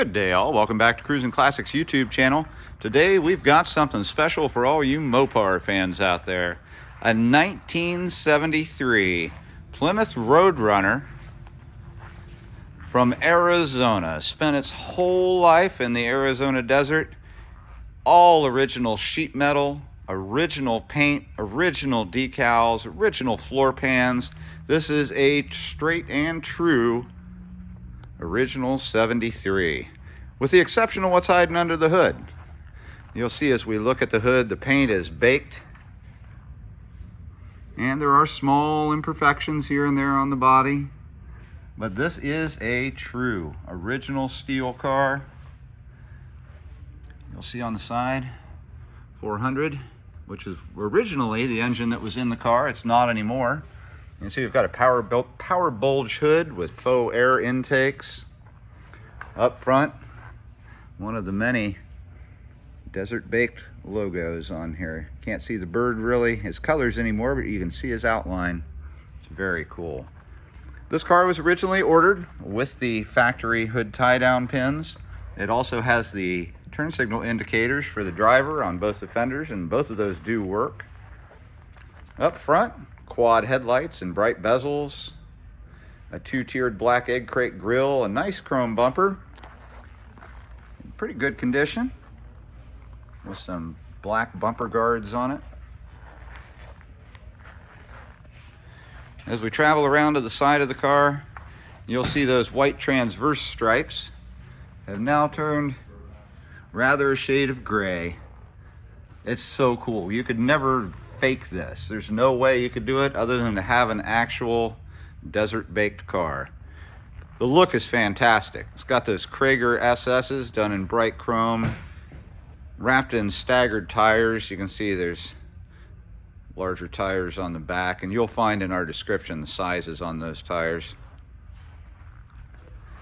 Good day all, welcome back to Cruisin Classics YouTube channel. Today we've got something special for all you Mopar fans out there. A 1973 Plymouth Roadrunner from Arizona. Spent its whole life in the Arizona desert. All original sheet metal, original paint, original decals, original floor pans. This is a straight and true original 73, with the exception of what's hiding under the hood. You'll see as we look at the hood, the paint is baked, and there are small imperfections here and there on the body, but this is a true original steel car. You'll see on the side 400, which is originally the engine that was in the car. It's not anymore. You can see we've got a power bulge hood with faux air intakes. Up front, one of the many desert baked logos on here. Can't see the bird really, his colors anymore, but you can see his outline. It's very cool. This car was originally ordered with the factory hood tie-down pins. It also has the turn signal indicators for the driver on both the fenders, and both of those do work. Up front, quad headlights and bright bezels, a two-tiered black egg crate grille, a nice chrome bumper, in pretty good condition, with some black bumper guards on it. As we travel around to the side of the car, you'll see those white transverse stripes have now turned rather a shade of gray. It's so cool. You could never fake this. There's no way you could do it other than to have an actual desert baked car. The look is fantastic. It's got those Krager SS's done in bright chrome, wrapped in staggered tires. You can see there's larger tires on the back, and you'll find in our description the sizes on those tires.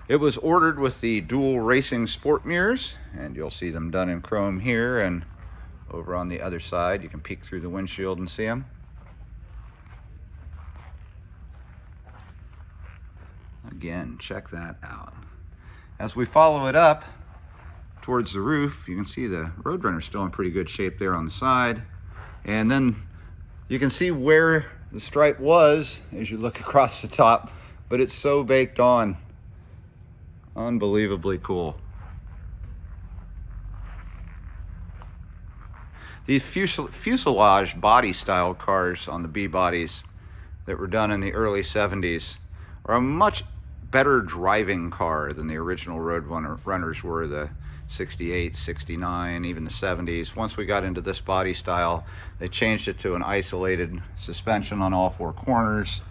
It was ordered with the dual racing sport mirrors, and you'll see them done in chrome here, and over on the other side you can peek through the windshield and see them. Again, check that out. As we follow it up towards the roof, you can see the Roadrunner still in pretty good shape there on the side, and then you can see where the stripe was as you look across the top, but it's so baked on. Unbelievably cool. These fuselage body style cars on the B-bodies that were done in the early 70s are a much better driving car than the original Roadrunners were, the 68, 69, even the 70s. Once we got into this body style, they changed it to an isolated suspension on all four corners,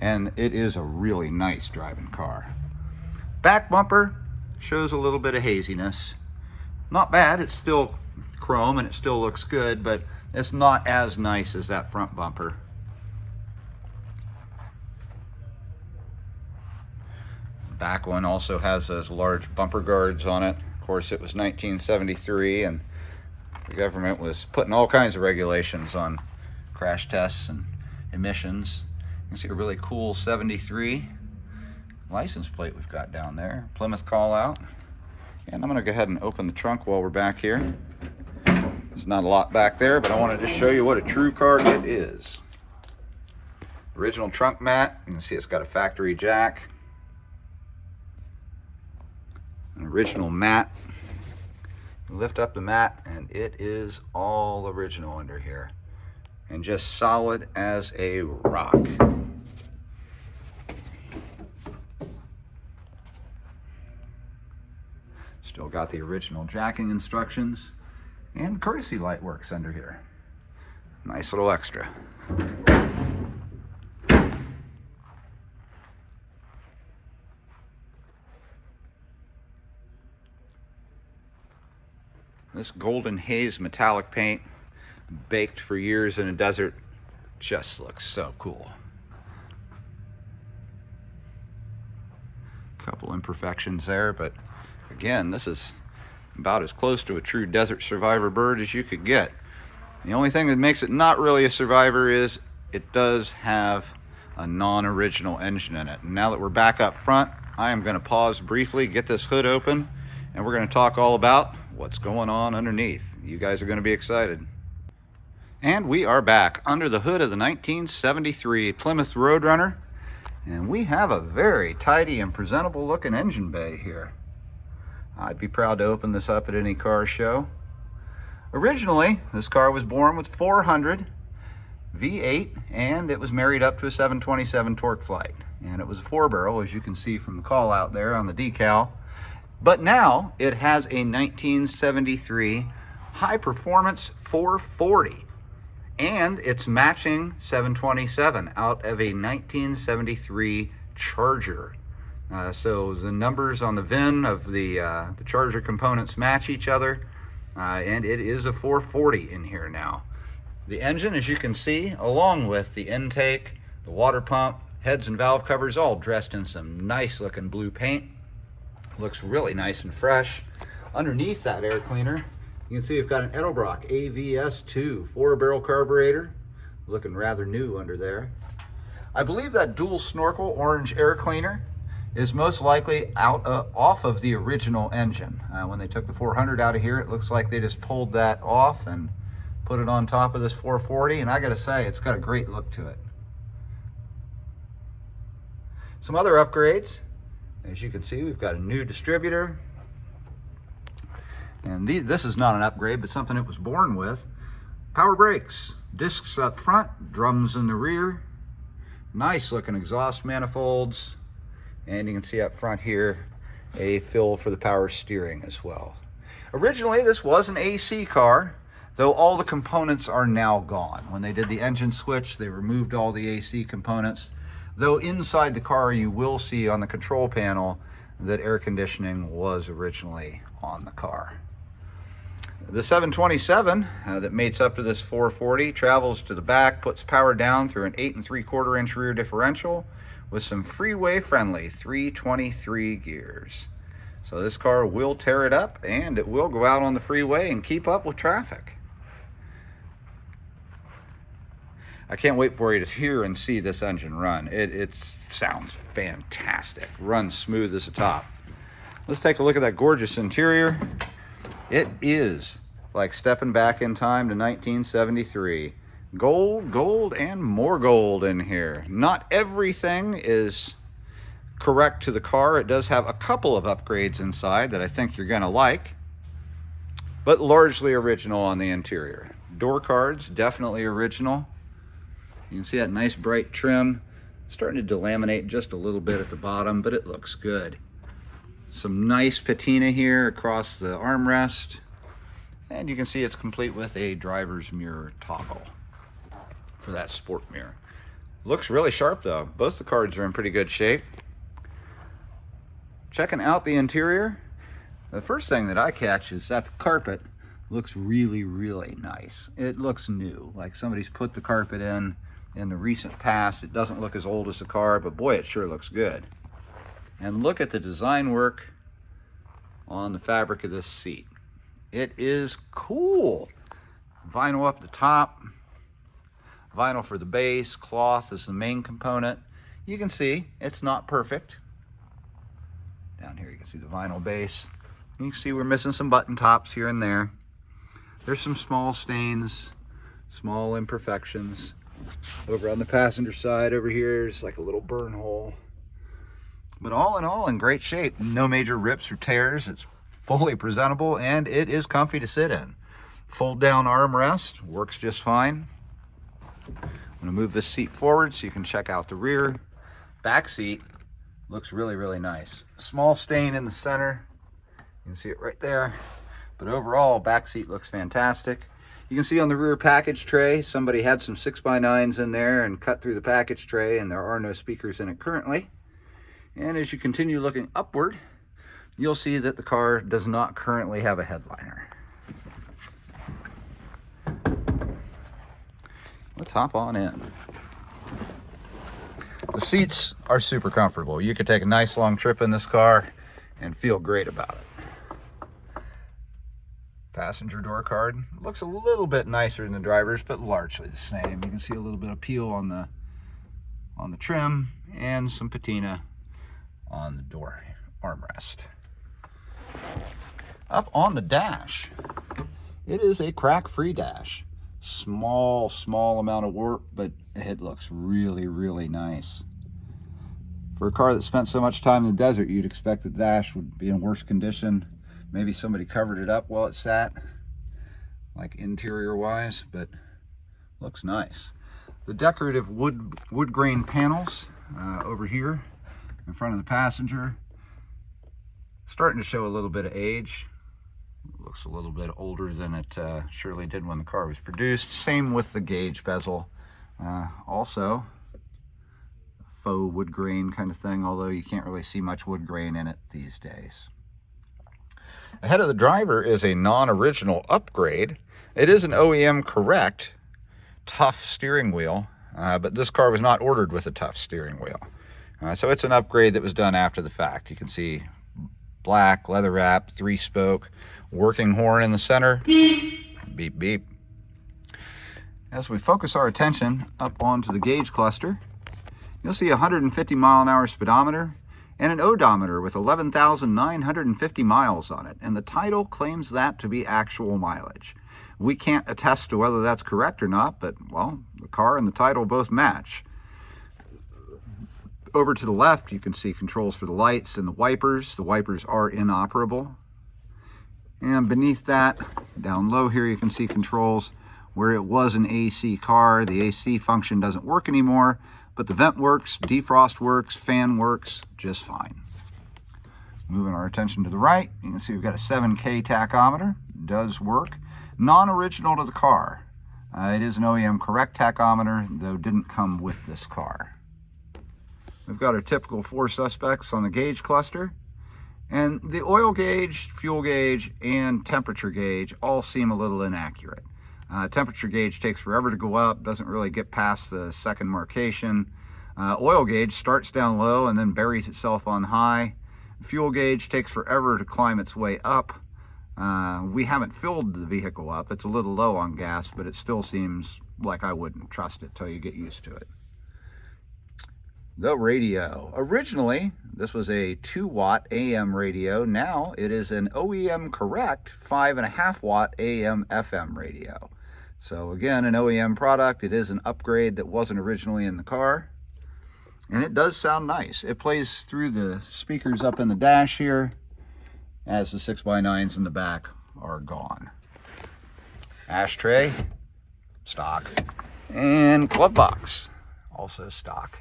and it is a really nice driving car. Back bumper shows a little bit of haziness. Not bad, it's still chrome and it still looks good, but it's not as nice as that front bumper. The back one also has those large bumper guards on it. Of course, it was 1973 and the government was putting all kinds of regulations on crash tests and emissions. You can see a really cool 73 license plate we've got down there, Plymouth call out. And I'm going to go ahead and open the trunk while we're back here. There's not a lot back there, but I want to just show you what a true car it is. Original trunk mat. You can see it's got a factory jack. An original mat. You lift up the mat and it is all original under here. And just solid as a rock. Still got the original jacking instructions, and courtesy light works under here. Nice little extra. This golden haze metallic paint, baked for years in a desert, just looks so cool. Couple imperfections there, but again, this is about as close to a true desert survivor bird as you could get. The only thing that makes it not really a survivor is it does have a non-original engine in it. And now that we're back up front, I am going to pause briefly, get this hood open, and we're going to talk all about what's going on underneath. You guys are going to be excited. And we are back under the hood of the 1973 Plymouth Roadrunner, and we have a very tidy and presentable looking engine bay here. I'd be proud to open this up at any car show. Originally, this car was born with 400 V8, and it was married up to a 727 torque flight. And it was a 4-barrel, as you can see from the call out there on the decal. But now it has a 1973 high performance 440. And it's matching 727 out of a 1973 Charger. So the numbers on the VIN of the Charger components match each other, and it is a 440 in here now. The engine, as you can see, along with the intake, the water pump, heads and valve covers, all dressed in some nice looking blue paint. Looks really nice and fresh. Underneath that air cleaner, you can see we've got an Edelbrock AVS2 4-barrel carburetor, looking rather new under there. I believe that dual snorkel orange air cleaner is most likely off of the original engine. When they took the 400 out of here, it looks like they just pulled that off and put it on top of this 440, and I gotta say, it's got a great look to it. Some other upgrades. As you can see, we've got a new distributor. And this is not an upgrade, but something it was born with. Power brakes, discs up front, drums in the rear. Nice looking exhaust manifolds. And you can see up front here, a fill for the power steering as well. Originally, this was an AC car, though all the components are now gone. When they did the engine switch, they removed all the AC components. Though inside the car, you will see on the control panel that air conditioning was originally on the car. The 727 that mates up to this 440 travels to the back, puts power down through an 8 3/4 inch rear differential with some freeway friendly 323 gears. So this car will tear it up, and it will go out on the freeway and keep up with traffic. I can't wait for you to hear and see this engine run. It sounds fantastic. Runs smooth as a top. Let's take a look at that gorgeous interior. It is like stepping back in time to 1973. Gold, gold, and more gold in here. Not everything is correct to the car. It does have a couple of upgrades inside that I think you're gonna like, but largely original on the interior. Door cards, definitely original. You can see that nice bright trim. Starting to delaminate just a little bit at the bottom, but it looks good. Some nice patina here across the armrest. And you can see it's complete with a driver's mirror toggle for that sport mirror. Looks really sharp though. Both the cards are in pretty good shape. Checking out the interior, the first thing that I catch is that the carpet looks really, really nice. It looks new, like somebody's put the carpet in the recent past. It doesn't look as old as the car, but boy, it sure looks good. And look at the design work on the fabric of this seat. It is cool. Vinyl up the top, vinyl for the base, cloth is the main component. You can see it's not perfect. Down here you can see the vinyl base. You can see we're missing some button tops here and there. There's some small stains, small imperfections. Over on the passenger side over here is like a little burn hole. But all in all, in great shape. No major rips or tears. It's fully presentable, and it is comfy to sit in. Fold down armrest, works just fine. I'm gonna move this seat forward so you can check out the rear. Back seat looks really, really nice. Small stain in the center. You can see it right there. But overall, back seat looks fantastic. You can see on the rear package tray, somebody had some 6x9s in there and cut through the package tray, and there are no speakers in it currently. And as you continue looking upward, you'll see that the car does not currently have a headliner. Let's hop on in. The seats are super comfortable. You could take a nice long trip in this car and feel great about it. Passenger door card looks a little bit nicer than the driver's, but largely the same. You can see a little bit of peel on the trim and some patina on the door armrest. Up on the dash, it is a crack-free dash. Small amount of work, but it looks really, really nice. For a car that spent so much time in the desert, you'd expect the dash would be in worse condition. Maybe somebody covered it up while it sat, like interior-wise, but looks nice. The decorative wood grain panels over here in front of the passenger, starting to show a little bit of age. Looks a little bit older than it surely did when the car was produced. Same with the gauge bezel. Also, faux wood grain kind of thing, although you can't really see much wood grain in it these days. Ahead of the driver is a non-original upgrade. It is an OEM correct tough steering wheel, but this car was not ordered with a tough steering wheel. So it's an upgrade that was done after the fact. You can see black, leather wrapped, 3-spoke, working horn in the center. Beep, beep. As we focus our attention up onto the gauge cluster, you'll see a 150-mile-an-hour speedometer and an odometer with 11,950 miles on it, and the title claims that to be actual mileage. We can't attest to whether that's correct or not, but, well, the car and the title both match. Over to the left, you can see controls for the lights and the wipers. The wipers are inoperable. And beneath that, down low here, you can see controls where it was an AC car. The AC function doesn't work anymore, but the vent works, defrost works, fan works just fine. Moving our attention to the right, you can see we've got a 7K tachometer. It does work. Non-original to the car. It is an OEM correct tachometer, though didn't come with this car. We've got our typical 4 suspects on the gauge cluster. And the oil gauge, fuel gauge, and temperature gauge all seem a little inaccurate. Temperature gauge takes forever to go up, doesn't really get past the second markation. Oil gauge starts down low and then buries itself on high. Fuel gauge takes forever to climb its way up. We haven't filled the vehicle up. It's a little low on gas, but it still seems like I wouldn't trust it till you get used to it. The radio. Originally, this was a 2-watt AM radio. Now it is an OEM correct 5.5-watt AM FM radio. So again, an OEM product. It is an upgrade that wasn't originally in the car. And it does sound nice. It plays through the speakers up in the dash here, as the 6x9s in the back are gone. Ashtray, stock. And glove box, also stock.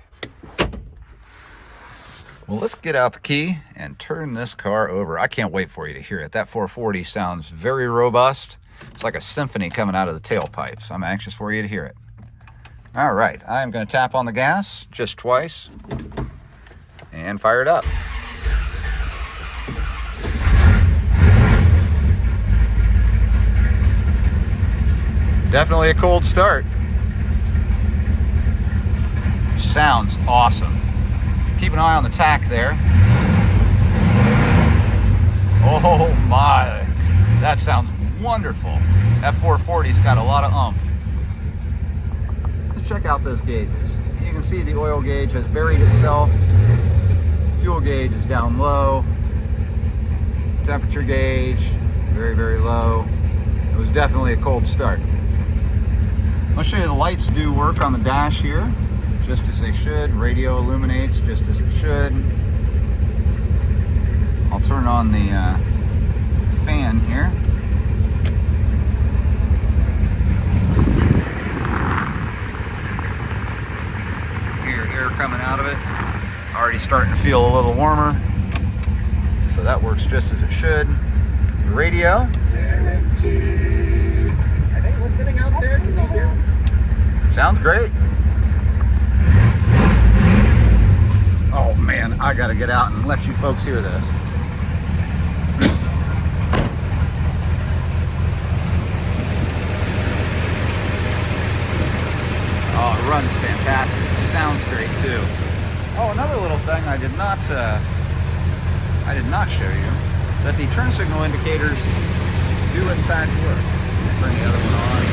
Well, let's get out the key and turn this car over. I can't wait for you to hear it. That 440 sounds very robust. It's like a symphony coming out of the tailpipes. I'm anxious for you to hear it. All right, I'm going to tap on the gas just twice and fire it up. Definitely a cold start. Sounds awesome. Keep an eye on the tack there. Oh my, that sounds wonderful. That 440's got a lot of oomph. Let's check out those gauges. You can see the oil gauge has buried itself. Fuel gauge is down low. Temperature gauge, very, very low. It was definitely a cold start. I'll show you the lights do work on the dash here, just as they should. Radio illuminates just as it should. I'll turn on the fan here. Hear air coming out of it. Already starting to feel a little warmer. So that works just as it should. The radio. Sitting out there, can you hear? Sounds great. Oh man, I gotta get out and let you folks hear this. Oh, it runs fantastic. It sounds great too. Oh, another little thing I did not show you, that the turn signal indicators do in fact work. Turn the other one on.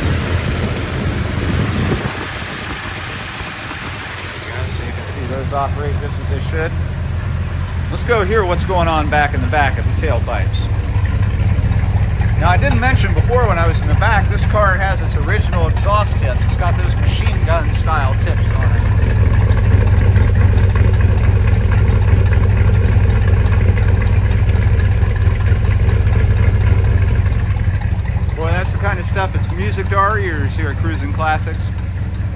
So you can see those operate just as they should. Let's go hear what's going on back in the back of the tailpipes. Now, I didn't mention before when I was in the back, this car has its original exhaust tip. It's got those machine gun style tips on it. Boy, that's the kind of stuff that's music to our ears here at Cruisin' Classics.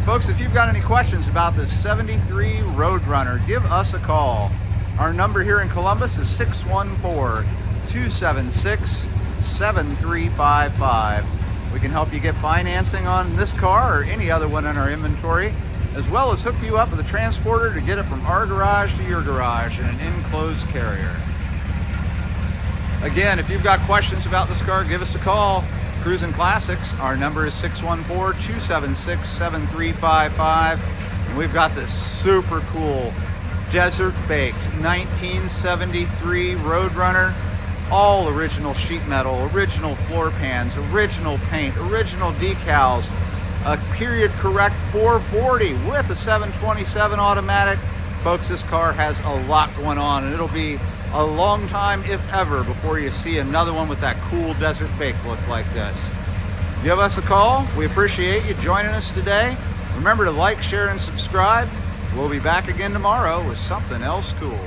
Folks, if you've got any questions about this 73 Roadrunner, give us a call. Our number here in Columbus is 614-276-7355. We can help you get financing on this car or any other one in our inventory, as well as hook you up with a transporter to get it from our garage to your garage in an enclosed carrier. Again, if you've got questions about this car, give us a call. Cruisin' Classics, our number is 614-276-7355. And we've got this super cool desert baked 1973 Roadrunner, all original sheet metal, original floor pans, original paint, original decals, a period correct 440 with a 727 automatic. Folks, this car has a lot going on, and it'll be a long time, if ever, before you see another one with that cool desert bake look like this. Give us a call. We appreciate you joining us today. Remember to like, share, and subscribe. We'll be back again tomorrow with something else cool.